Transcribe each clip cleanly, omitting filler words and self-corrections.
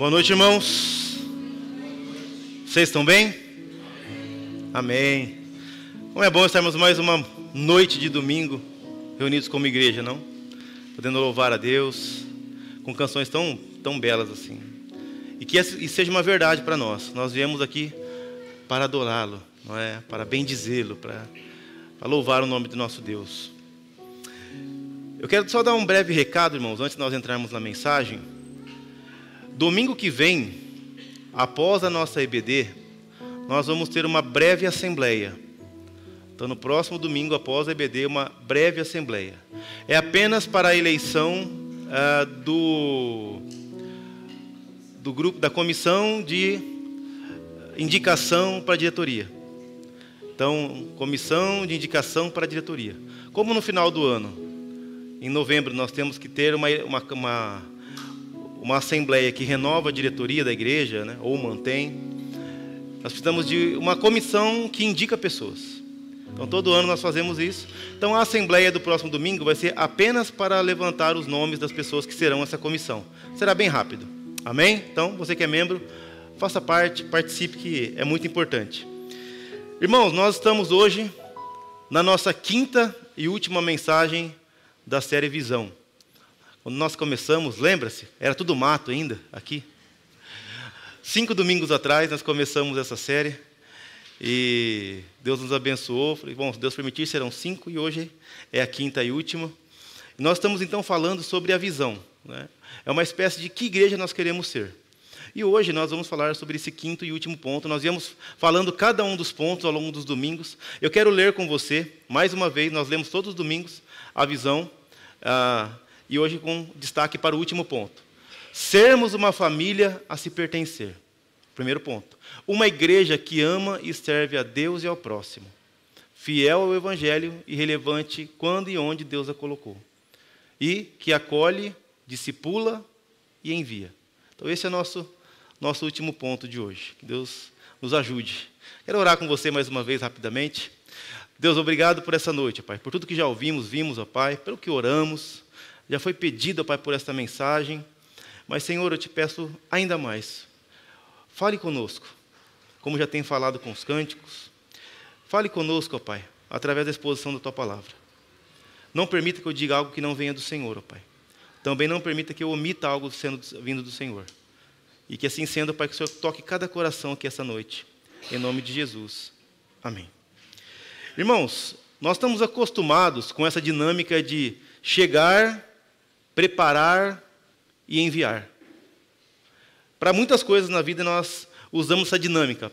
Boa noite, irmãos. Vocês estão bem? Amém. Como é bom estarmos mais uma noite de domingo reunidos como igreja, não? Podendo louvar a Deus com canções tão belas assim. E que seja uma verdade para nós. Nós viemos aqui para adorá-lo, não é? Para bendizê-lo, para louvar o nome do nosso Deus. Eu quero só dar um breve recado, irmãos, antes de nós entrarmos na mensagem. Domingo que vem, após a nossa EBD, nós vamos ter uma breve assembleia. Então, no próximo domingo, após a EBD, uma breve assembleia. É apenas para a eleição do grupo, da comissão de indicação para a diretoria. Então, comissão de indicação para a diretoria. Como no final do ano, em novembro, nós temos que ter uma assembleia que renova a diretoria da igreja, né, ou mantém. Nós precisamos de uma comissão que indica pessoas. Então, todo ano nós fazemos isso. Então, a assembleia do próximo domingo vai ser apenas para levantar os nomes das pessoas que serão essa comissão. Será bem rápido. Amém? Então, você que é membro, faça parte, participe, que é muito importante. Irmãos, nós estamos hoje na nossa quinta e última mensagem da série Visão. Quando nós começamos, lembra-se? Era tudo mato ainda, aqui. 5 domingos atrás, nós começamos essa série. E Deus nos abençoou. Falei, bom, se Deus permitir, serão 5. E hoje é a quinta e última. E nós estamos, então, falando sobre a visão, né? É uma espécie de que igreja nós queremos ser. E hoje nós vamos falar sobre esse quinto e último ponto. Nós viemos falando cada um dos pontos ao longo dos domingos. Eu quero ler com você, mais uma vez, nós lemos todos os domingos a visão. E hoje com destaque para o último ponto. Sermos uma família a se pertencer. Primeiro ponto. Uma igreja que ama e serve a Deus e ao próximo. Fiel ao Evangelho e relevante quando e onde Deus a colocou. E que acolhe, discipula e envia. Então esse é nosso último ponto de hoje. Que Deus nos ajude. Quero orar com você mais uma vez rapidamente. Deus, obrigado por essa noite, Pai. Por tudo que já vimos, ó Pai. Pelo que oramos. Já foi pedido, ó Pai, por esta mensagem. Mas, Senhor, eu te peço ainda mais. Fale conosco, como já tem falado com os cânticos. Fale conosco, ó Pai, através da exposição da Tua Palavra. Não permita que eu diga algo que não venha do Senhor, ó Pai. Também não permita que eu omita algo vindo do Senhor. E que assim sendo, ó Pai, que o Senhor toque cada coração aqui essa noite. Em nome de Jesus. Amém. Irmãos, nós estamos acostumados com essa dinâmica de chegar, preparar e enviar. Para muitas coisas na vida nós usamos essa dinâmica.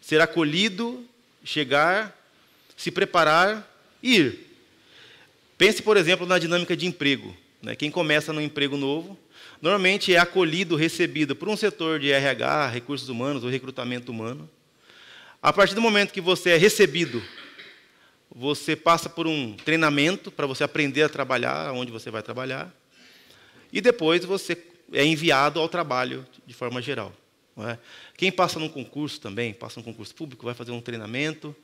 Ser acolhido, chegar, se preparar e ir. Pense, por exemplo, na dinâmica de emprego. Quem começa num emprego novo, normalmente é acolhido, recebido por um setor de RH, recursos humanos ou recrutamento humano. A partir do momento que você é recebido, você passa por um treinamento para você aprender a trabalhar onde você vai trabalhar. E depois você é enviado ao trabalho de forma geral. Não é? Quem passa num concurso também, passa num concurso público, vai fazer um treinamento.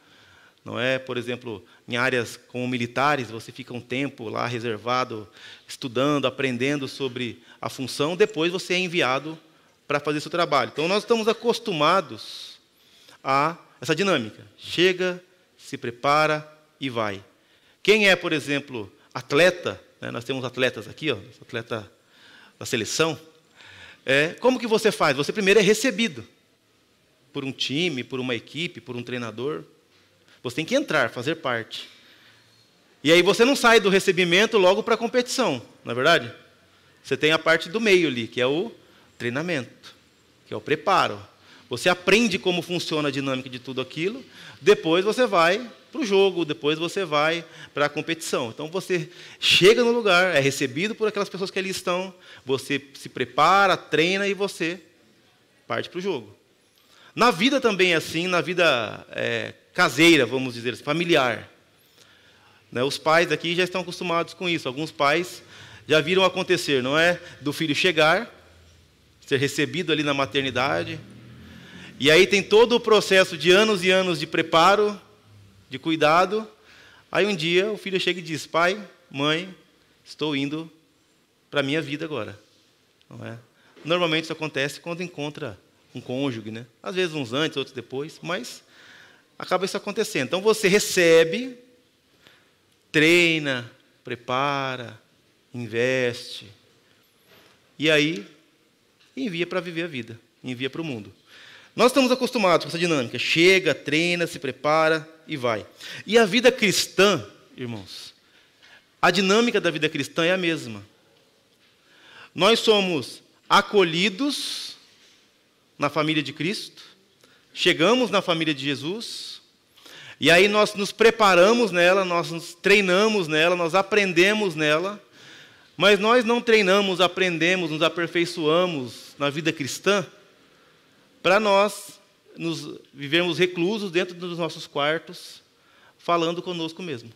Não é? Por exemplo, em áreas como militares, você fica um tempo lá reservado, estudando, aprendendo sobre a função. Depois você é enviado para fazer seu trabalho. Então, nós estamos acostumados a essa dinâmica. Chega, se prepara e vai. Quem é, por exemplo, atleta, né? Nós temos atletas aqui, atleta da seleção. Como que você faz? Você primeiro é recebido por um time, por uma equipe, por um treinador. Você tem que entrar, fazer parte. E aí você não sai do recebimento logo para a competição, não é verdade? Você tem a parte do meio ali, que é o treinamento, que é o preparo. Você aprende como funciona a dinâmica de tudo aquilo, depois você vai para o jogo, depois você vai para a competição. Então você chega no lugar, é recebido por aquelas pessoas que ali estão, você se prepara, treina e você parte para o jogo. Na vida também é assim, na vida caseira, vamos dizer assim, familiar. Os pais aqui já estão acostumados com isso. Alguns pais já viram acontecer, não é? Do filho chegar, ser recebido ali na maternidade. E aí tem todo o processo de anos e anos de preparo, de cuidado. Aí um dia o filho chega e diz: pai, mãe, estou indo para a minha vida agora. Não é? Normalmente isso acontece quando encontra um cônjuge, né? Às vezes uns antes, outros depois, mas acaba isso acontecendo. Então você recebe, treina, prepara, investe, e aí envia para viver a vida, envia para o mundo. Nós estamos acostumados com essa dinâmica. Chega, treina, se prepara e vai. E a vida cristã, irmãos, a dinâmica da vida cristã é a mesma. Nós somos acolhidos na família de Cristo, chegamos na família de Jesus, e aí nós nos preparamos nela, nós nos treinamos nela, nós aprendemos nela, mas nós não treinamos, aprendemos, nos aperfeiçoamos na vida cristã para nós nos vivermos reclusos dentro dos nossos quartos, falando conosco mesmo,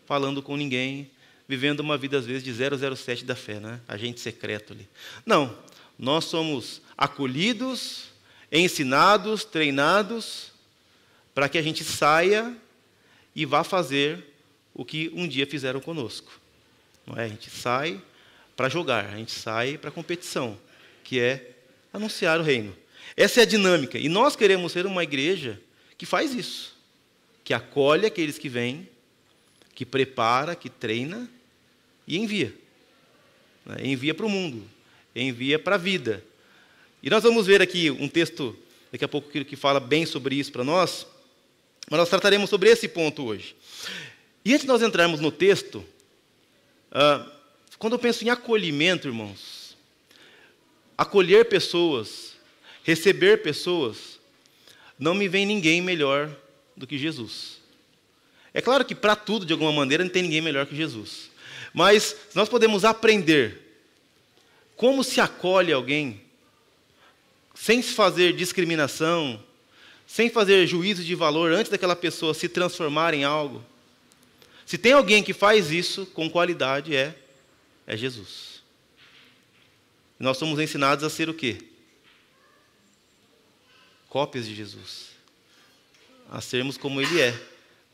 falando com ninguém, vivendo uma vida às vezes de 007 da fé, né? Agente secreto ali. Não, nós somos acolhidos, ensinados, treinados, para que a gente saia e vá fazer o que um dia fizeram conosco. Não é? A gente sai para jogar, a gente sai para a competição, que é anunciar o reino. Essa é a dinâmica. E nós queremos ser uma igreja que faz isso, que acolhe aqueles que vêm, que prepara, que treina e envia. Envia para o mundo, envia para a vida. E nós vamos ver aqui um texto, daqui a pouco, que fala bem sobre isso para nós, mas nós trataremos sobre esse ponto hoje. E antes de nós entrarmos no texto, quando eu penso em acolhimento, irmãos, acolher pessoas, receber pessoas, não me vem ninguém melhor do que Jesus. É claro que para tudo, de alguma maneira, não tem ninguém melhor que Jesus. Mas nós podemos aprender como se acolhe alguém, sem se fazer discriminação, sem fazer juízo de valor antes daquela pessoa se transformar em algo. Se tem alguém que faz isso com qualidade, é Jesus. E nós somos ensinados a ser o quê? Cópias de Jesus. A sermos como Ele é.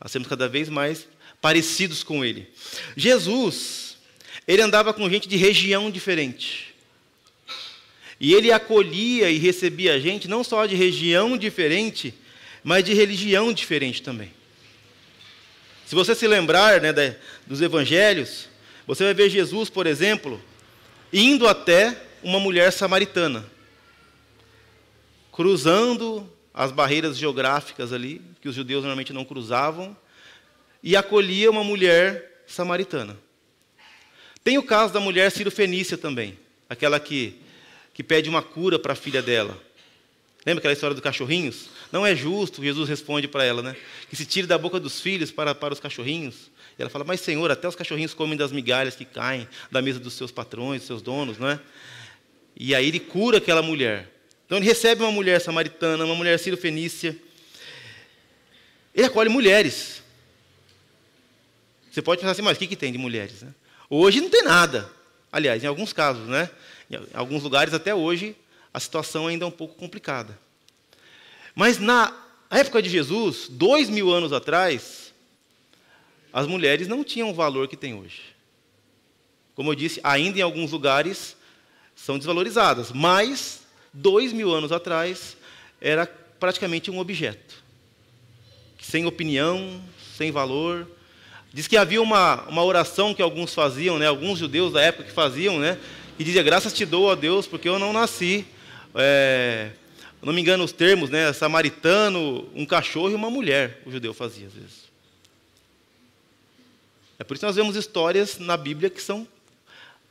A sermos cada vez mais parecidos com Ele. Jesus, Ele andava com gente de região diferente. E Ele acolhia e recebia a gente, não só de região diferente, mas de religião diferente também. Se você se lembrar, né, dos evangelhos, você vai ver Jesus, por exemplo, indo até uma mulher samaritana, cruzando as barreiras geográficas ali, que os judeus normalmente não cruzavam, e acolhia uma mulher samaritana. Tem o caso da mulher cirofenícia também, aquela que pede uma cura para a filha dela. Lembra aquela história dos cachorrinhos? Não é justo, Jesus responde para ela, né? Que se tire da boca dos filhos para os cachorrinhos. E ela fala, mas Senhor, até os cachorrinhos comem das migalhas que caem da mesa dos seus patrões, dos seus donos, não é? E aí ele cura aquela mulher. Então ele recebe uma mulher samaritana, uma mulher cirofenícia. Ele acolhe mulheres. Você pode pensar assim, mas o que tem de mulheres, né? Hoje não tem nada. Aliás, em alguns casos, né? Em alguns lugares até hoje a situação ainda é um pouco complicada. Mas na época de Jesus, 2000 anos atrás, as mulheres não tinham o valor que têm hoje. Como eu disse, ainda em alguns lugares são desvalorizadas, mas 2000 anos atrás era praticamente um objeto, sem opinião, sem valor. Diz que havia uma oração que alguns faziam, né, alguns judeus da época que faziam, né, e dizia, graças te dou a Deus, porque eu não nasci, não me engano os termos, né, samaritano, um cachorro e uma mulher, o judeu fazia às vezes. É por isso que nós vemos histórias na Bíblia que são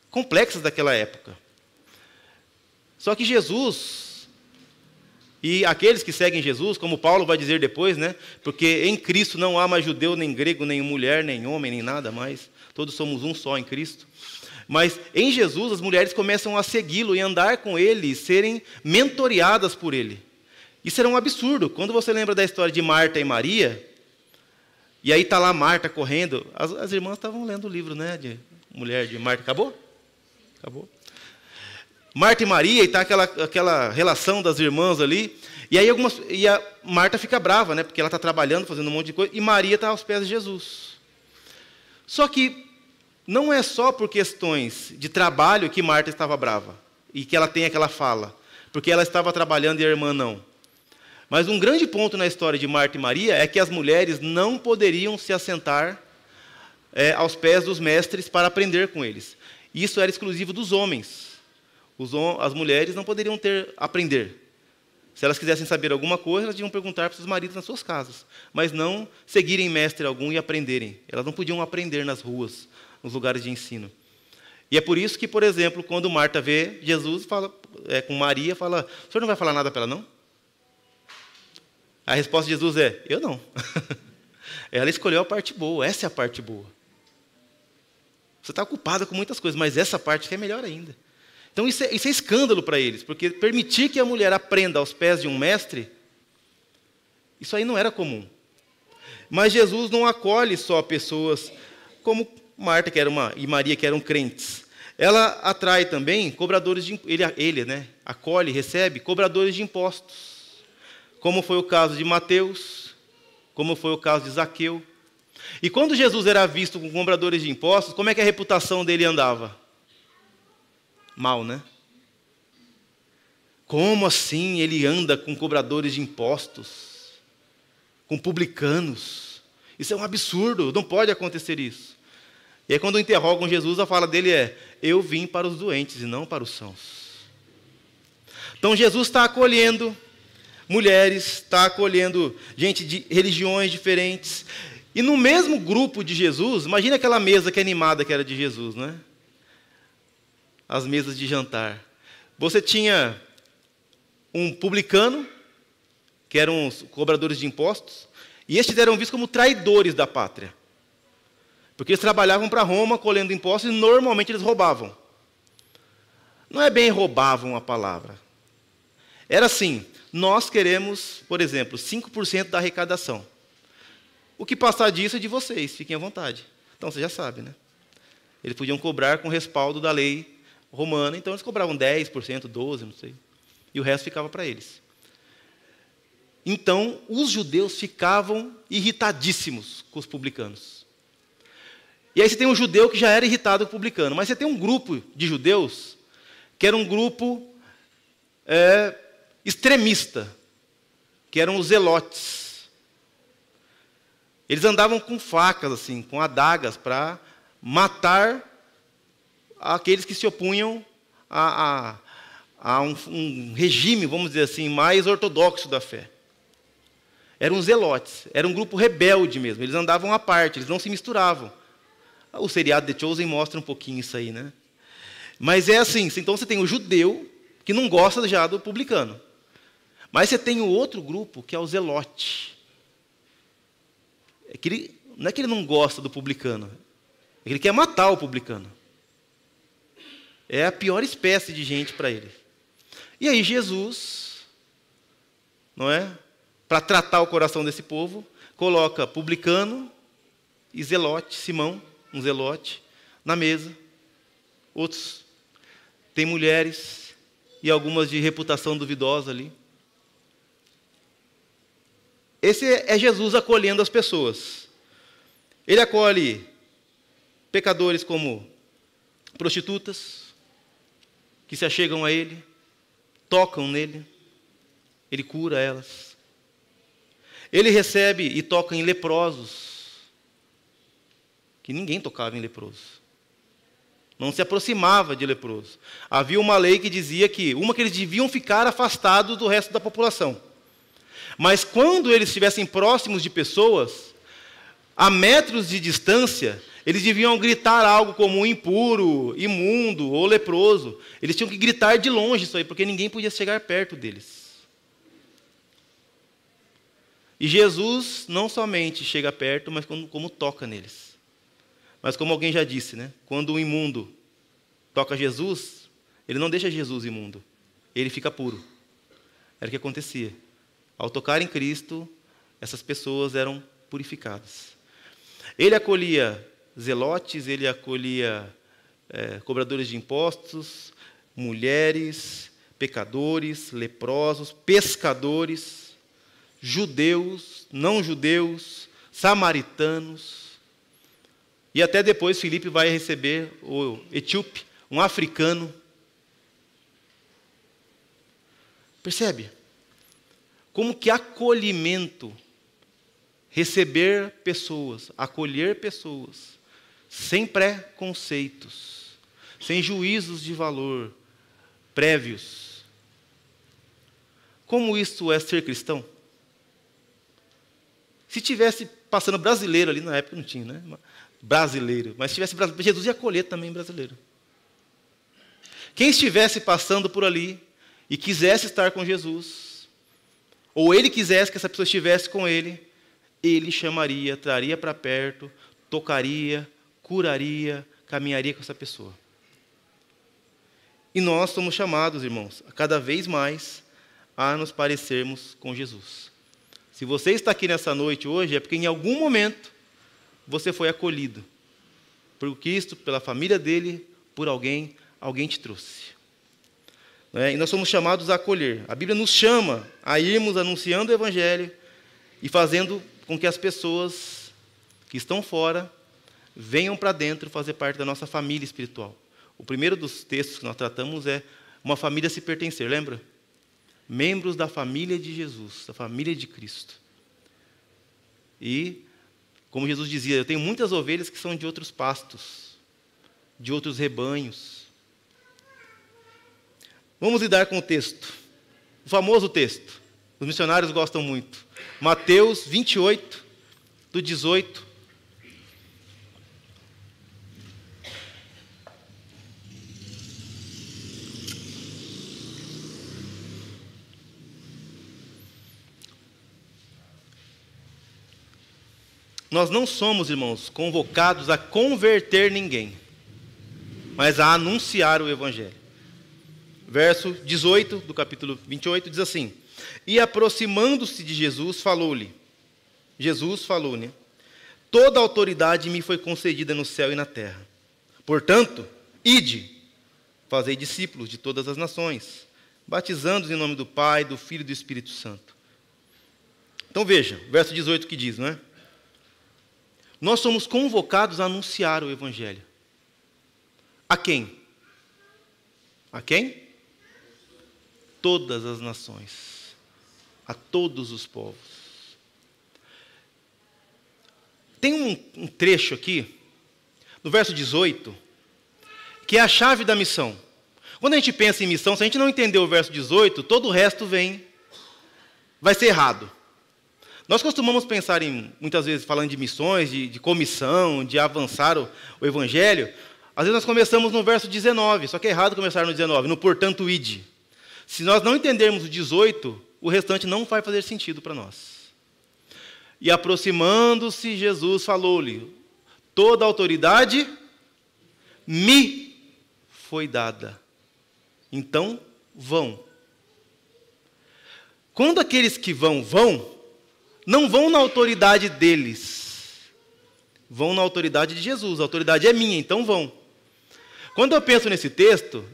complexas daquela época. Só que Jesus, e aqueles que seguem Jesus, como Paulo vai dizer depois, né, porque em Cristo não há mais judeu, nem grego, nem mulher, nem homem, nem nada mais, todos somos um só em Cristo. Mas em Jesus as mulheres começam a segui-lo e andar com ele, serem mentoreadas por ele. Isso era um absurdo. Quando você lembra da história de Marta e Maria, e aí está lá Marta correndo, as irmãs estavam lendo o livro, né, de mulher de Marta. Acabou? Acabou. Marta e Maria, e está aquela relação das irmãs ali, e aí a Marta fica brava, né, porque ela está trabalhando, fazendo um monte de coisa, e Maria está aos pés de Jesus. Só que não é só por questões de trabalho que Marta estava brava. e que ela tem aquela fala, porque ela estava trabalhando e a irmã não. Mas um grande ponto na história de Marta e Maria é que as mulheres não poderiam se assentar aos pés dos mestres para aprender com eles. Isso era exclusivo dos homens. As mulheres não poderiam aprender. Se elas quisessem saber alguma coisa, elas deviam perguntar para seus maridos nas suas casas, mas não seguirem mestre algum e aprenderem. Elas não podiam aprender nas ruas, nos lugares de ensino. E é por isso que, por exemplo, quando Marta vê Jesus, fala com Maria, fala: o senhor não vai falar nada para ela, não? A resposta de Jesus é: eu não. Ela escolheu a parte boa, essa é a parte boa. Você está ocupada com muitas coisas, mas essa parte que é melhor ainda. Então isso é escândalo para eles, porque permitir que a mulher aprenda aos pés de um mestre, isso aí não era comum. Mas Jesus não acolhe só pessoas como Marta, e Maria, que eram crentes. Ela atrai também cobradores de acolhe, recebe cobradores de impostos, como foi o caso de Mateus, como foi o caso de Zaqueu. E quando Jesus era visto com cobradores de impostos, como é que a reputação dele andava? Mal, né? Como assim ele anda com cobradores de impostos? Com publicanos? Isso é um absurdo, não pode acontecer isso. E aí quando interrogam Jesus, a fala dele é: eu vim para os doentes e não para os sãos. Então Jesus está acolhendo mulheres, está acolhendo gente de religiões diferentes. E no mesmo grupo de Jesus, imagina aquela mesa que animada que era de Jesus, não é? As mesas de jantar. Você tinha um publicano, que eram os cobradores de impostos, e estes eram vistos como traidores da pátria. Porque eles trabalhavam para Roma, colhendo impostos, e normalmente eles roubavam. Não é bem roubavam a palavra. Era assim: nós queremos, por exemplo, 5% da arrecadação. O que passar disso é de vocês, fiquem à vontade. Então, você já sabe, né? Eles podiam cobrar com respaldo da lei romana, então eles cobravam 10%, 12%, não sei. E o resto ficava para eles. Então, os judeus ficavam irritadíssimos com os publicanos. E aí você tem um judeu que já era irritado com o publicano, mas você tem um grupo de judeus que era um grupo extremista, que eram os zelotes. Eles andavam com facas, assim, com adagas, para matar aqueles que se opunham a um regime, vamos dizer assim, mais ortodoxo da fé. Eram zelotes, era um grupo rebelde mesmo, eles andavam à parte, eles não se misturavam. O seriado The Chosen mostra um pouquinho isso aí, né? Mas é assim, então você tem o judeu, que não gosta já do publicano. Mas você tem o outro grupo, que é o zelote. Não é que ele não gosta do publicano, é que ele quer matar o publicano. É a pior espécie de gente para ele. E aí Jesus, não é? Para tratar o coração desse povo, coloca publicano e zelote, Simão, um zelote, na mesa. Outros, tem mulheres e algumas de reputação duvidosa ali. Esse é Jesus acolhendo as pessoas. Ele acolhe pecadores como prostitutas, que se achegam a ele, tocam nele, ele cura elas. Ele recebe e toca em leprosos, que ninguém tocava em leproso. Não se aproximava de leproso. Havia uma lei que dizia que eles deviam ficar afastados do resto da população. Mas quando eles estivessem próximos de pessoas, a metros de distância, eles deviam gritar algo como impuro, imundo ou leproso. Eles tinham que gritar de longe isso aí, porque ninguém podia chegar perto deles. E Jesus não somente chega perto, mas como toca neles. Mas como alguém já disse, né? Quando o imundo toca Jesus, ele não deixa Jesus imundo, ele fica puro. Era o que acontecia. Ao tocar em Cristo, essas pessoas eram purificadas. Ele acolhia zelotes, ele acolhia cobradores de impostos, mulheres, pecadores, leprosos, pescadores, judeus, não judeus, samaritanos. E até depois Filipe vai receber o etíope, um africano. Percebe? Como que acolhimento, receber pessoas, acolher pessoas, sem preconceitos, sem juízos de valor prévios. Como isso é ser cristão? Se tivesse passando brasileiro ali, na época não tinha, né? Brasileiro. Mas se tivesse brasileiro, Jesus ia acolher também brasileiro. Quem estivesse passando por ali e quisesse estar com Jesus, ou ele quisesse que essa pessoa estivesse com ele, ele chamaria, traria para perto, tocaria, curaria, caminharia com essa pessoa. E nós somos chamados, irmãos, a cada vez mais a nos parecermos com Jesus. Se você está aqui nessa noite hoje, é porque em algum momento você foi acolhido por Cristo, pela família dele, por alguém te trouxe. E nós somos chamados a acolher. A Bíblia nos chama a irmos anunciando o Evangelho e fazendo com que as pessoas que estão fora venham para dentro fazer parte da nossa família espiritual. O primeiro dos textos que nós tratamos é uma família se pertencer, lembra? Membros da família de Jesus, da família de Cristo. E, como Jesus dizia, eu tenho muitas ovelhas que são de outros pastos, de outros rebanhos. Vamos lidar com o texto. O famoso texto. Os missionários gostam muito. Mateus 28, do 18. Nós não somos, irmãos, convocados a converter ninguém, mas a anunciar o Evangelho. Verso 18 do capítulo 28 diz assim: E aproximando-se de Jesus, falou-lhe, toda a autoridade me foi concedida no céu e na terra. Portanto, ide, fazei discípulos de todas as nações, batizando-os em nome do Pai, do Filho e do Espírito Santo. Então veja, verso 18 que diz, não é? Nós somos convocados a anunciar o Evangelho. A quem? A quem? Todas as nações. A todos os povos. Tem um trecho aqui, no verso 18, que é a chave da missão. Quando a gente pensa em missão, se a gente não entender o verso 18, todo o resto vai ser errado. Nós costumamos pensar muitas vezes, falando de missões, de comissão, de avançar o Evangelho. Às vezes nós começamos no verso 19, só que é errado começar no 19, no portanto ide. Se nós não entendermos o 18, o restante não vai fazer sentido para nós. E aproximando-se, Jesus falou-lhe, toda a autoridade me foi dada. Então, vão. Quando aqueles que vão, não vão na autoridade deles, vão na autoridade de Jesus. A autoridade é minha, então vão. Quando eu penso nesse texto,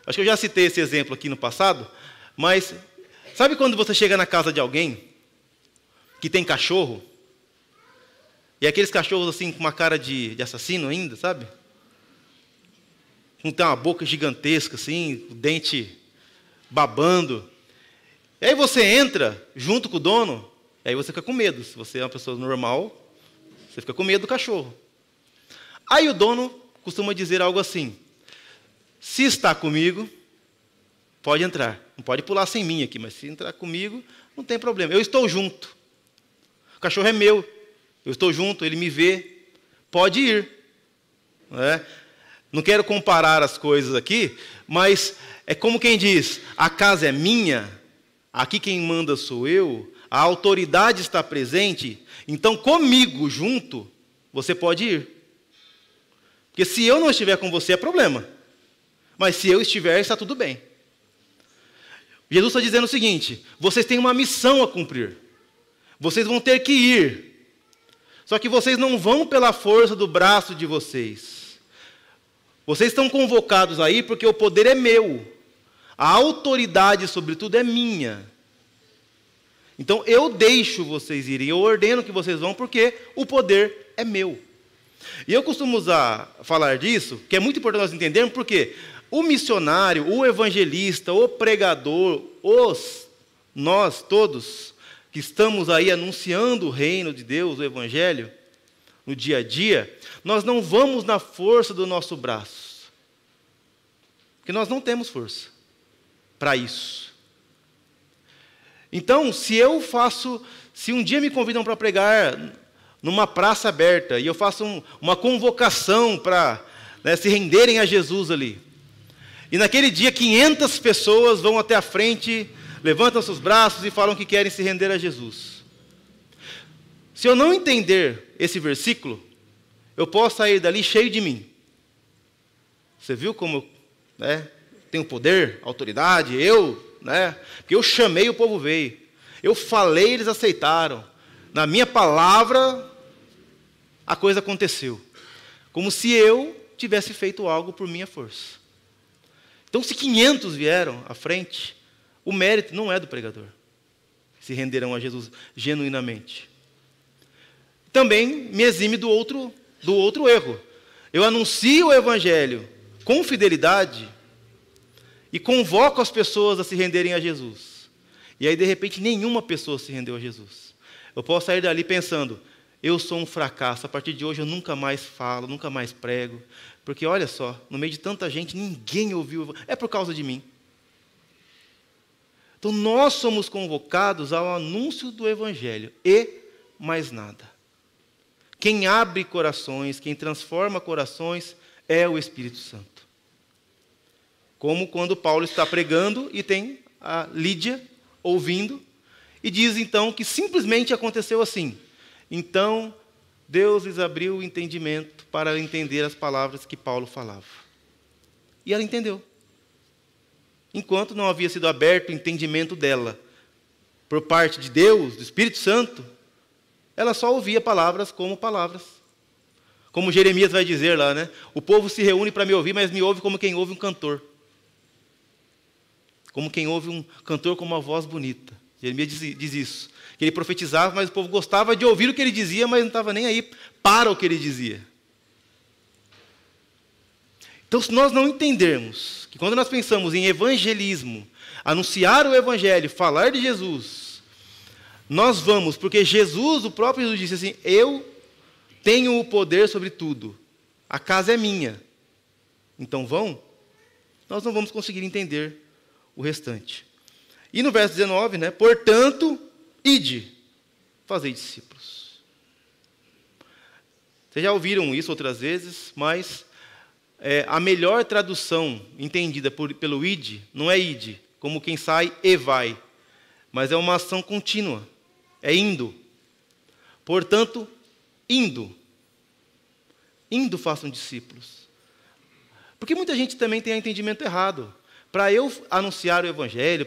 acho que eu já citei esse exemplo aqui no passado, mas sabe quando você chega na casa de alguém que tem cachorro, e aqueles cachorros assim com uma cara de assassino ainda, sabe? Não tem uma boca gigantesca assim, o dente babando. E aí você entra junto com o dono, e aí você fica com medo. Se você é uma pessoa normal, você fica com medo do cachorro. Aí o dono costuma dizer algo assim: se está comigo, pode entrar. Não pode pular sem mim aqui, mas se entrar comigo, não tem problema. Eu estou junto. O cachorro é meu. Eu estou junto, ele me vê. Pode ir. Não quero comparar as coisas aqui, mas é como quem diz, a casa é minha, aqui quem manda sou eu, a autoridade está presente, então comigo junto, você pode ir. Porque se eu não estiver com você é problema. Mas se eu estiver, está tudo bem. Jesus está dizendo o seguinte: vocês têm uma missão a cumprir. Vocês vão ter que ir. Só que vocês não vão pela força do braço de vocês. Vocês estão convocados aí porque o poder é meu. A autoridade sobre tudo é minha. Então eu deixo vocês irem, eu ordeno que vocês vão porque o poder é meu. E eu costumo falar disso, que é muito importante nós entendermos, porque o missionário, o evangelista, o pregador, nós todos que estamos aí anunciando o reino de Deus, o Evangelho, no dia a dia, nós não vamos na força do nosso braço. Porque nós não temos força para isso. Então, se um dia me convidam para pregar numa praça aberta, e eu faço uma convocação para se renderem a Jesus ali, e naquele dia 500 pessoas vão até a frente, levantam seus braços e falam que querem se render a Jesus. Se eu não entender esse versículo, eu posso sair dali cheio de mim. Você viu como tenho poder, autoridade, porque eu chamei, o povo veio. Eu falei, eles aceitaram. Na minha palavra, a coisa aconteceu. Como se eu tivesse feito algo por minha força. Então, se 500 vieram à frente, o mérito não é do pregador. Se renderão a Jesus genuinamente. Também me exime do outro erro. Eu anuncio o Evangelho com fidelidade e convoco as pessoas a se renderem a Jesus. E aí, de repente, nenhuma pessoa se rendeu a Jesus. Eu posso sair dali pensando, eu sou um fracasso, a partir de hoje eu nunca mais falo, nunca mais prego, porque olha só, no meio de tanta gente, ninguém ouviu, é por causa de mim. Então, nós somos convocados ao anúncio do Evangelho, e mais nada. Quem abre corações, quem transforma corações, é o Espírito Santo. Como quando Paulo está pregando e tem a Lídia ouvindo, e diz então que simplesmente aconteceu assim. Então, Deus lhes abriu o entendimento para entender as palavras que Paulo falava. E ela entendeu. Enquanto não havia sido aberto o entendimento dela por parte de Deus, do Espírito Santo, ela só ouvia palavras como palavras. Como Jeremias vai dizer lá, o povo se reúne para me ouvir, mas me ouve como quem ouve um cantor. Como quem ouve um cantor com uma voz bonita. Jeremias diz isso. Que ele profetizava, mas o povo gostava de ouvir o que ele dizia, mas não estava nem aí para o que ele dizia. Então, se nós não entendermos que quando nós pensamos em evangelismo, anunciar o Evangelho, falar de Jesus, nós vamos, porque Jesus, o próprio Jesus disse assim, eu tenho o poder sobre tudo, a casa é minha, então vão, nós não vamos conseguir entender o restante. E no verso 19, portanto, ide, fazei discípulos. Vocês já ouviram isso outras vezes, mas a melhor tradução entendida pelo ide, não é ide, como quem sai e vai, mas é uma ação contínua, é indo. Portanto, indo façam discípulos. Porque muita gente também tem entendimento errado. Para eu anunciar o Evangelho,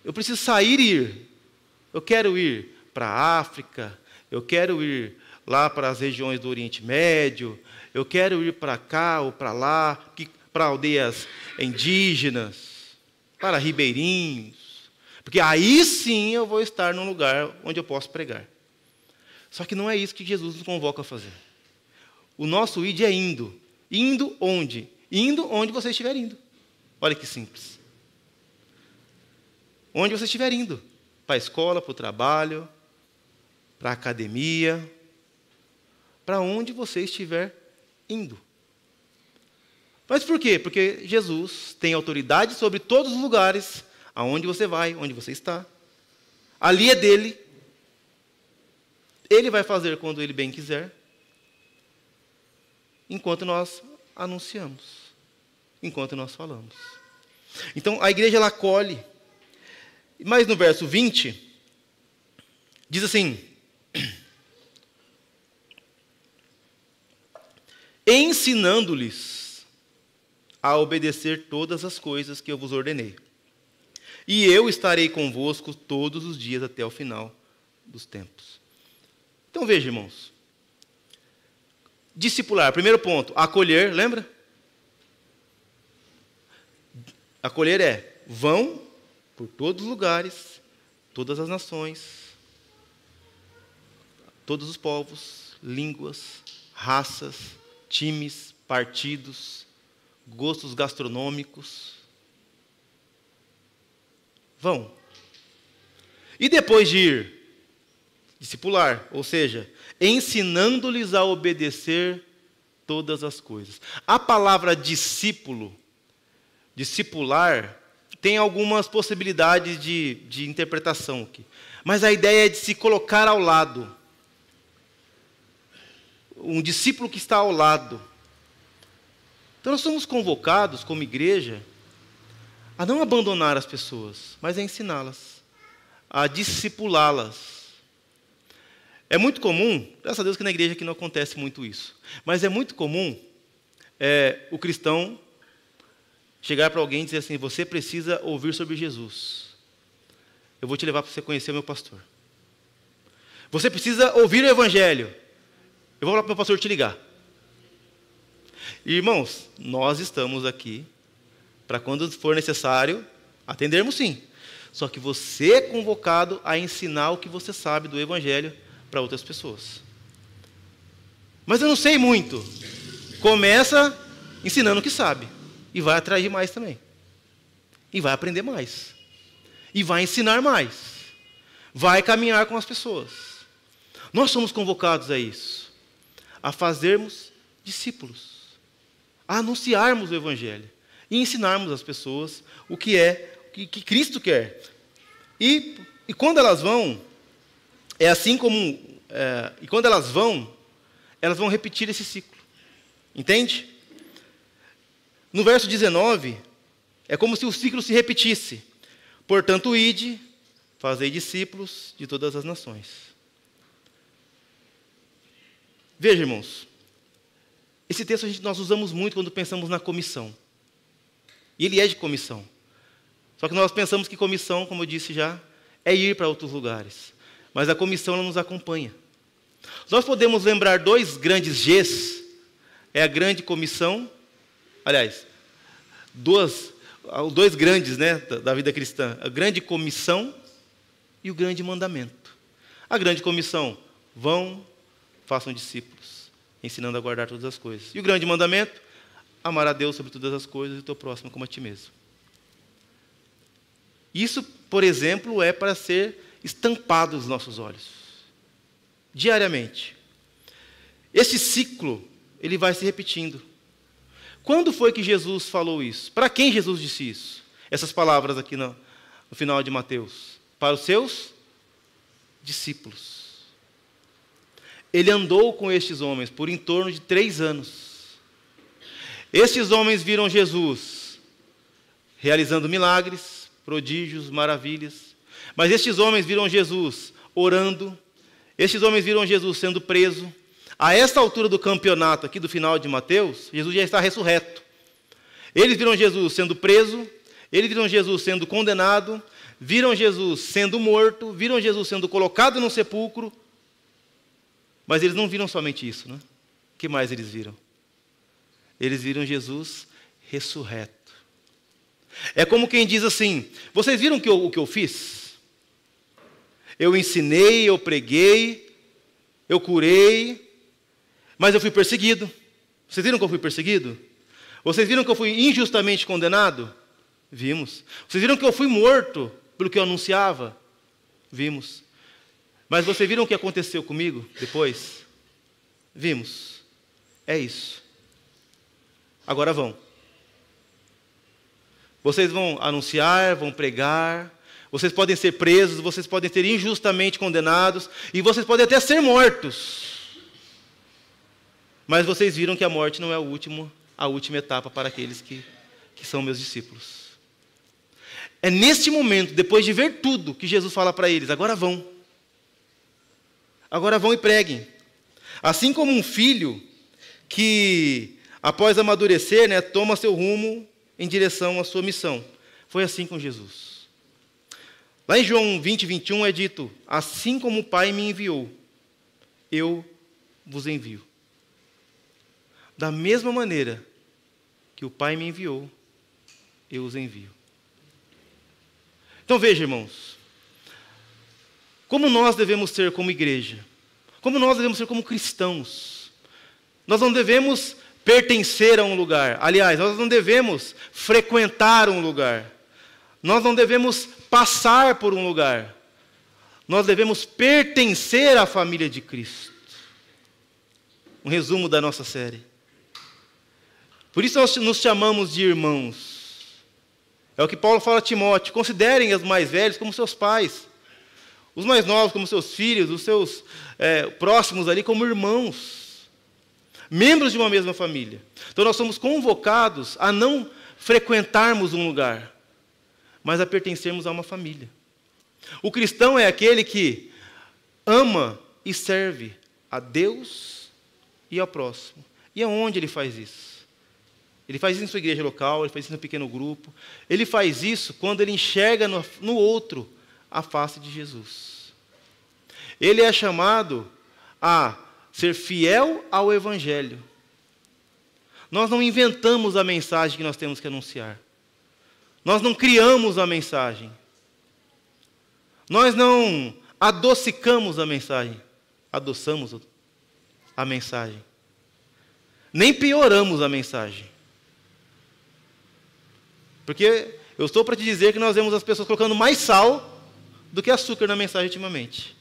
eu preciso sair e ir. Eu quero ir para a África, eu quero ir lá para as regiões do Oriente Médio, eu quero ir para cá ou para lá, para aldeias indígenas, para ribeirinhos, porque aí sim eu vou estar num lugar onde eu posso pregar. Só que não é isso que Jesus nos convoca a fazer. O nosso id é indo. Indo onde? Indo onde você estiver indo. Olha que simples. Onde você estiver indo. Para a escola, para o trabalho, para a academia, para onde você estiver indo. Mas por quê? Porque Jesus tem autoridade sobre todos os lugares, aonde você vai, onde você está. Ali é dele. Ele vai fazer quando ele bem quiser, enquanto nós anunciamos, enquanto nós falamos. Então, a igreja, ela acolhe. Mas no verso 20, diz assim, ensinando-lhes a obedecer todas as coisas que eu vos ordenei. E eu estarei convosco todos os dias até o final dos tempos. Então veja, irmãos. Discipular, primeiro ponto, acolher, lembra? Acolher é, vão por todos os lugares, todas as nações, todos os povos, línguas, raças, times, partidos, gostos gastronômicos. vão. E depois de ir, discipular, ou seja, ensinando-lhes a obedecer todas as coisas. A palavra discípulo, discipular, tem algumas possibilidades de interpretação aqui. Mas a ideia é de se colocar ao lado. Um discípulo que está ao lado. Então nós somos convocados, como igreja, a não abandonar as pessoas, mas a ensiná-las, a discipulá-las. É muito comum, graças a Deus que na igreja aqui não acontece muito isso, mas é muito comum o cristão chegar para alguém e dizer assim: você precisa ouvir sobre Jesus. Eu vou te levar para você conhecer o meu pastor. Você precisa ouvir o evangelho. Eu vou falar para o meu pastor te ligar. Irmãos, nós estamos aqui para, quando for necessário, atendermos sim. Só que você é convocado a ensinar o que você sabe do evangelho para outras pessoas. Mas eu não sei muito. Começa ensinando o que sabe. E vai atrair mais também. E vai aprender mais. E vai ensinar mais. Vai caminhar com as pessoas. Nós somos convocados a isso. A fazermos discípulos. A anunciarmos o evangelho. E ensinarmos às pessoas o que que Cristo quer. E quando elas vão, é assim como... e quando elas vão repetir esse ciclo. Entende? No verso 19, é como se o ciclo se repetisse. Portanto, ide, fazei discípulos de todas as nações. Veja, irmãos, esse texto nós usamos muito quando pensamos na comissão. E ele é de comissão. Só que nós pensamos que comissão, como eu disse já, é ir para outros lugares. Mas a comissão ela nos acompanha. Nós podemos lembrar dois grandes Gs. É a grande comissão. Aliás, dois grandes, né, da vida cristã. A grande comissão e o grande mandamento. A grande comissão: vão, façam discípulos, ensinando a guardar todas as coisas. E o grande mandamento: amar a Deus sobre todas as coisas e o teu próximo como a ti mesmo. Isso, por exemplo, é para ser estampado nos nossos olhos, diariamente. Esse ciclo, ele vai se repetindo. Quando foi que Jesus falou isso? Para quem Jesus disse isso? Essas palavras aqui no final de Mateus. Para os seus discípulos. Ele andou com estes homens por em torno de 3 anos. Estes homens viram Jesus realizando milagres, prodígios, maravilhas. Mas estes homens viram Jesus orando. Estes homens viram Jesus sendo preso. A esta altura do campeonato aqui do final de Mateus, Jesus já está ressurreto. Eles viram Jesus sendo preso, eles viram Jesus sendo condenado, viram Jesus sendo morto, viram Jesus sendo colocado num sepulcro. Mas eles não viram somente isso, né? O que mais eles viram? Eles viram Jesus ressurreto. É como quem diz assim: vocês viram o que eu fiz? Eu ensinei, eu preguei, eu curei, mas eu fui perseguido. Vocês viram que eu fui perseguido? Vocês viram que eu fui injustamente condenado? Vimos. Vocês viram que eu fui morto pelo que eu anunciava? Vimos. Mas vocês viram o que aconteceu comigo depois? Vimos. É isso. Agora vão. Vocês vão anunciar, vão pregar, vocês podem ser presos, vocês podem ser injustamente condenados, e vocês podem até ser mortos. Mas vocês viram que a morte não é a última etapa para aqueles que são meus discípulos. É neste momento, depois de ver tudo, que Jesus fala para eles: agora vão. Agora vão e preguem. Assim como um filho que, após amadurecer, né, toma seu rumo em direção à sua missão. Foi assim com Jesus. Lá em João 20, 21 é dito: assim como o Pai me enviou, eu vos envio. Da mesma maneira que o Pai me enviou, eu os envio. Então veja, irmãos, como nós devemos ser como igreja, como nós devemos ser como cristãos. Nós não devemos pertencer a um lugar. Aliás, nós não devemos frequentar um lugar. Nós não devemos passar por um lugar. Nós devemos pertencer à família de Cristo. Um resumo da nossa série. Por isso nós nos chamamos de irmãos. É o que Paulo fala a Timóteo. Considerem os mais velhos como seus pais. Os mais novos como seus filhos. Os seus próximos ali como irmãos. Membros de uma mesma família. Então nós somos convocados a não frequentarmos um lugar, mas a pertencermos a uma família. O cristão é aquele que ama e serve a Deus e ao próximo. E aonde ele faz isso? Ele faz isso em sua igreja local, ele faz isso no pequeno grupo. Ele faz isso quando ele enxerga no outro a face de Jesus. Ele é chamado a ser fiel ao Evangelho. Nós não inventamos a mensagem que nós temos que anunciar. Nós não criamos a mensagem. Nós não adocicamos a mensagem. Adoçamos a mensagem. Nem pioramos a mensagem. Porque eu estou para te dizer que nós vemos as pessoas colocando mais sal do que açúcar na mensagem ultimamente.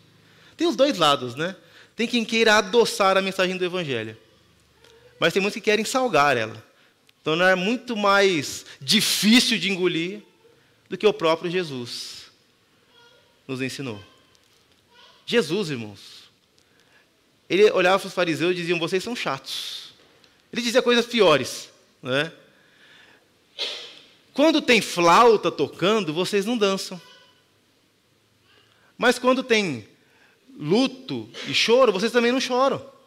Tem os dois lados, né? Tem quem queira adoçar a mensagem do Evangelho. Mas tem muitos que querem salgar ela. Tornar muito mais difícil de engolir do que o próprio Jesus nos ensinou. Jesus, irmãos, ele olhava para os fariseus e dizia: vocês são chatos. Ele dizia coisas piores, né? Quando tem flauta tocando, vocês não dançam. Mas quando tem luto e choro, vocês também não choram.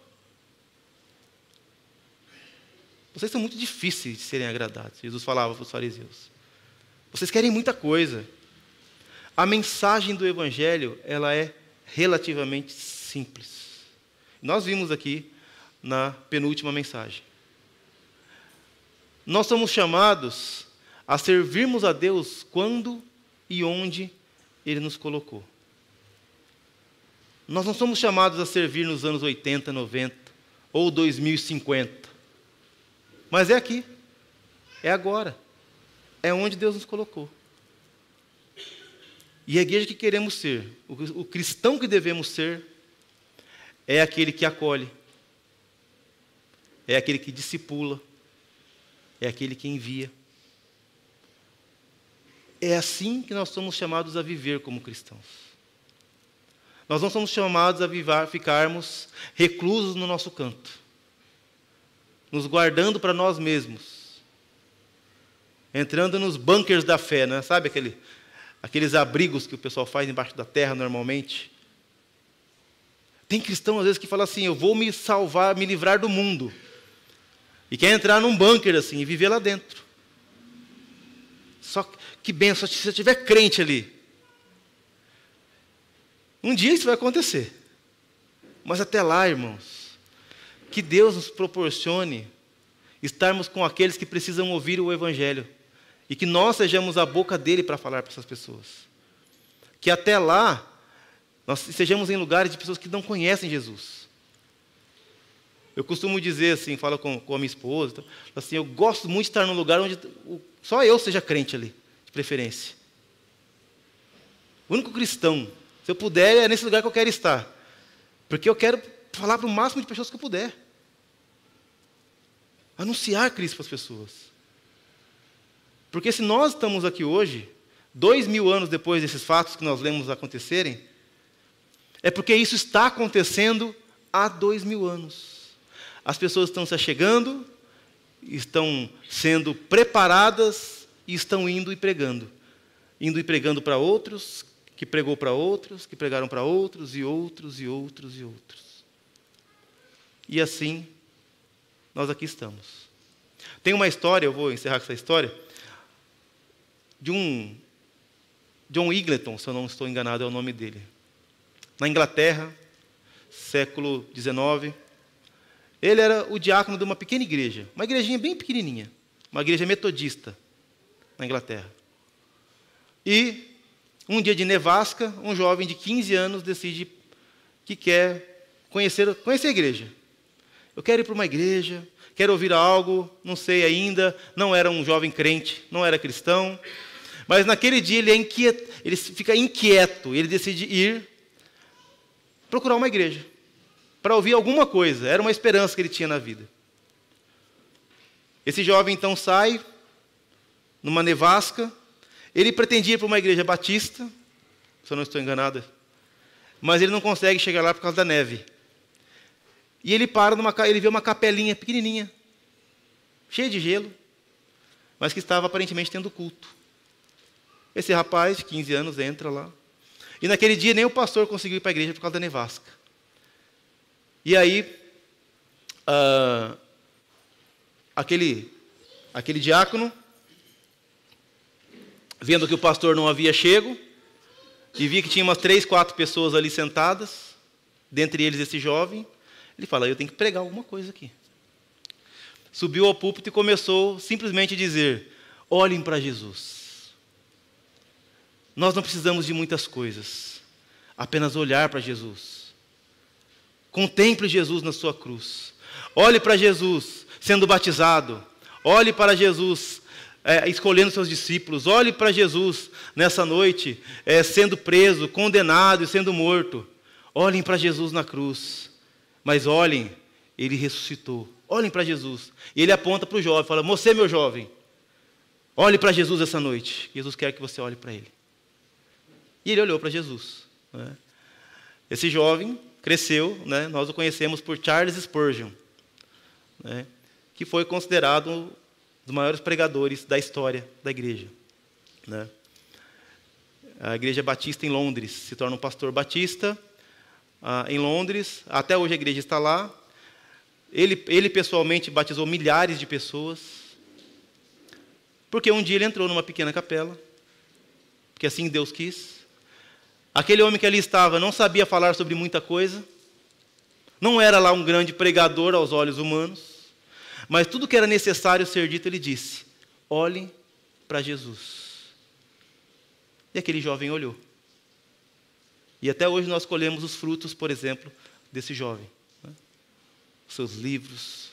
Vocês são muito difíceis de serem agradados. Jesus falava para os fariseus. Vocês querem muita coisa. A mensagem do Evangelho, ela é relativamente simples. Nós vimos aqui na penúltima mensagem. Nós somos chamados a servirmos a Deus quando e onde Ele nos colocou. Nós não somos chamados a servir nos anos 80, 90 ou 2050. Mas é aqui, é agora, é onde Deus nos colocou. E a igreja que queremos ser, o cristão que devemos ser, é aquele que acolhe, é aquele que discipula, é aquele que envia. É assim que nós somos chamados a viver como cristãos. Nós não somos chamados a ficarmos reclusos no nosso canto, nos guardando para nós mesmos, entrando nos bunkers da fé, né? Sabe aqueles abrigos que o pessoal faz embaixo da terra normalmente? Tem cristão às vezes que fala assim: eu vou me salvar, me livrar do mundo, e quer entrar num bunker assim e viver lá dentro. Só que benção, se eu tiver crente ali. Um dia isso vai acontecer. Mas até lá, irmãos, que Deus nos proporcione estarmos com aqueles que precisam ouvir o Evangelho. E que nós sejamos a boca dele para falar para essas pessoas. Que até lá, nós sejamos em lugares de pessoas que não conhecem Jesus. Eu costumo dizer assim, falo com a minha esposa, assim, eu gosto muito de estar num lugar onde só eu seja crente ali, de preferência. O único cristão, se eu puder, é nesse lugar que eu quero estar. Porque eu quero falar para o máximo de pessoas que eu puder. Anunciar Cristo para as pessoas. Porque se nós estamos aqui hoje, 2000 anos depois desses fatos que nós lemos acontecerem, é porque isso está acontecendo há 2000 anos. As pessoas estão se achegando, estão sendo preparadas e estão indo e pregando. Indo e pregando para outros, que pregou para outros, que pregaram para outros, e outros, e outros, e outros. E assim, nós aqui estamos. Tem uma história, eu vou encerrar com essa história, de um John Eagleton, se eu não estou enganado, é o nome dele. Na Inglaterra, século XIX, ele era o diácono de uma pequena igreja, uma igrejinha bem pequenininha, uma igreja metodista, na Inglaterra. E, um dia de nevasca, um jovem de 15 anos decide que quer conhecer a igreja. Eu quero ir para uma igreja, quero ouvir algo, não sei ainda, não era um jovem crente, não era cristão, Mas naquele dia ele fica inquieto, ele decide ir procurar uma igreja, para ouvir alguma coisa. Era uma esperança que ele tinha na vida. Esse jovem então sai, numa nevasca. Ele pretendia ir para uma igreja batista, se eu não estou enganado, mas ele não consegue chegar lá por causa da neve. E ele ele vê uma capelinha pequenininha, cheia de gelo, mas que estava aparentemente tendo culto. Esse rapaz, de 15 anos, entra lá. E naquele dia nem o pastor conseguiu ir para a igreja por causa da nevasca. E aí, aquele diácono, vendo que o pastor não havia chego, e via que tinha umas 3, 4 pessoas ali sentadas, dentre eles esse jovem, ele fala: eu tenho que pregar alguma coisa aqui. Subiu ao púlpito e começou simplesmente a dizer: olhem para Jesus. Nós não precisamos de muitas coisas, apenas olhar para Jesus. Contemple Jesus na sua cruz. Olhe para Jesus sendo batizado. Olhe para Jesus escolhendo seus discípulos. Olhe para Jesus nessa noite sendo preso, condenado e sendo morto. Olhem para Jesus na cruz. Mas olhem, Ele ressuscitou. Olhem para Jesus. E Ele aponta para o jovem, fala: você, meu jovem, olhe para Jesus essa noite. Jesus quer que você olhe para Ele. E ele olhou para Jesus. Né? Esse jovem cresceu, né? Nós o conhecemos por Charles Spurgeon, né? Que foi considerado um dos maiores pregadores da história da igreja. Né? A igreja batista em Londres se torna um pastor batista em Londres. Até hoje a igreja está lá. Ele pessoalmente batizou milhares de pessoas, porque um dia ele entrou numa pequena capela, porque assim Deus quis. Aquele homem que ali estava não sabia falar sobre muita coisa, não era lá um grande pregador aos olhos humanos, mas tudo que era necessário ser dito, ele disse: olhem para Jesus. E aquele jovem olhou. E até hoje nós colhemos os frutos, por exemplo, desse jovem. Né? Seus livros,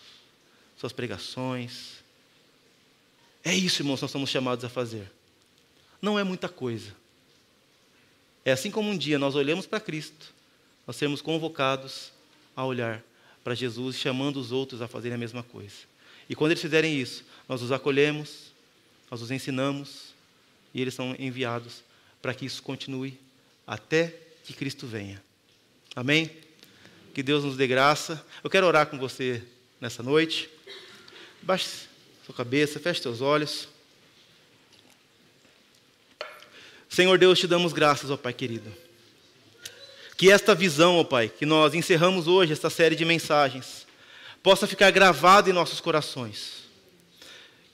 suas pregações. É isso, irmãos, nós somos chamados a fazer. Não é muita coisa. É assim como um dia nós olhamos para Cristo, nós sermos convocados a olhar para Jesus, chamando os outros a fazerem a mesma coisa. E quando eles fizerem isso, nós os acolhemos, nós os ensinamos, e eles são enviados para que isso continue até que Cristo venha. Amém? Que Deus nos dê graça. Eu quero orar com você nessa noite. Baixe sua cabeça, feche seus olhos. Senhor Deus, te damos graças, ó Pai querido. Que esta visão, ó Pai, que nós encerramos hoje, esta série de mensagens, possa ficar gravada em nossos corações.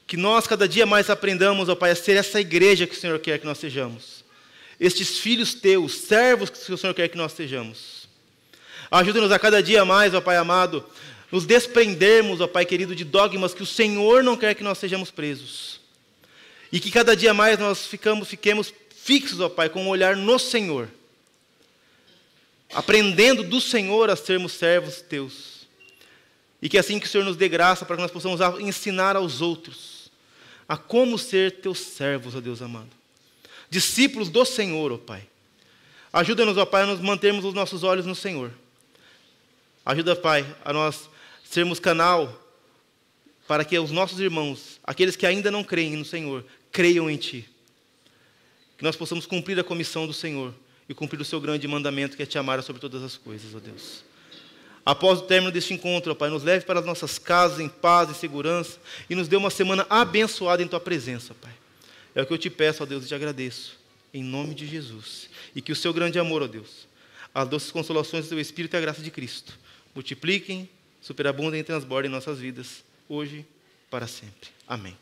Que nós cada dia mais aprendamos, ó Pai, a ser essa igreja que o Senhor quer que nós sejamos. Estes filhos teus, servos que o Senhor quer que nós sejamos. Ajuda-nos a cada dia mais, ó Pai amado, nos desprendermos, ó Pai querido, de dogmas que o Senhor não quer que nós sejamos presos. E que cada dia mais nós fiquemos fixos, ó Pai, com um olhar no Senhor. Aprendendo do Senhor a sermos servos teus. E que assim que o Senhor nos dê graça para que nós possamos ensinar aos outros a como ser teus servos, ó Deus amado. Discípulos do Senhor, ó Pai. Ajuda-nos, ó Pai, a nos mantermos os nossos olhos no Senhor. Ajuda, Pai, a nós sermos canal para que os nossos irmãos, aqueles que ainda não creem no Senhor, creiam em Ti. Que nós possamos cumprir a comissão do Senhor e cumprir o seu grande mandamento, que é te amar sobre todas as coisas, ó Deus. Após o término deste encontro, ó Pai, nos leve para as nossas casas em paz e segurança e nos dê uma semana abençoada em Tua presença, Pai. É o que eu te peço, ó Deus, e te agradeço, em nome de Jesus. E que o seu grande amor, ó Deus, as doces consolações do Teu Espírito e a graça de Cristo multipliquem, superabundem e transbordem em nossas vidas, hoje e para sempre. Amém.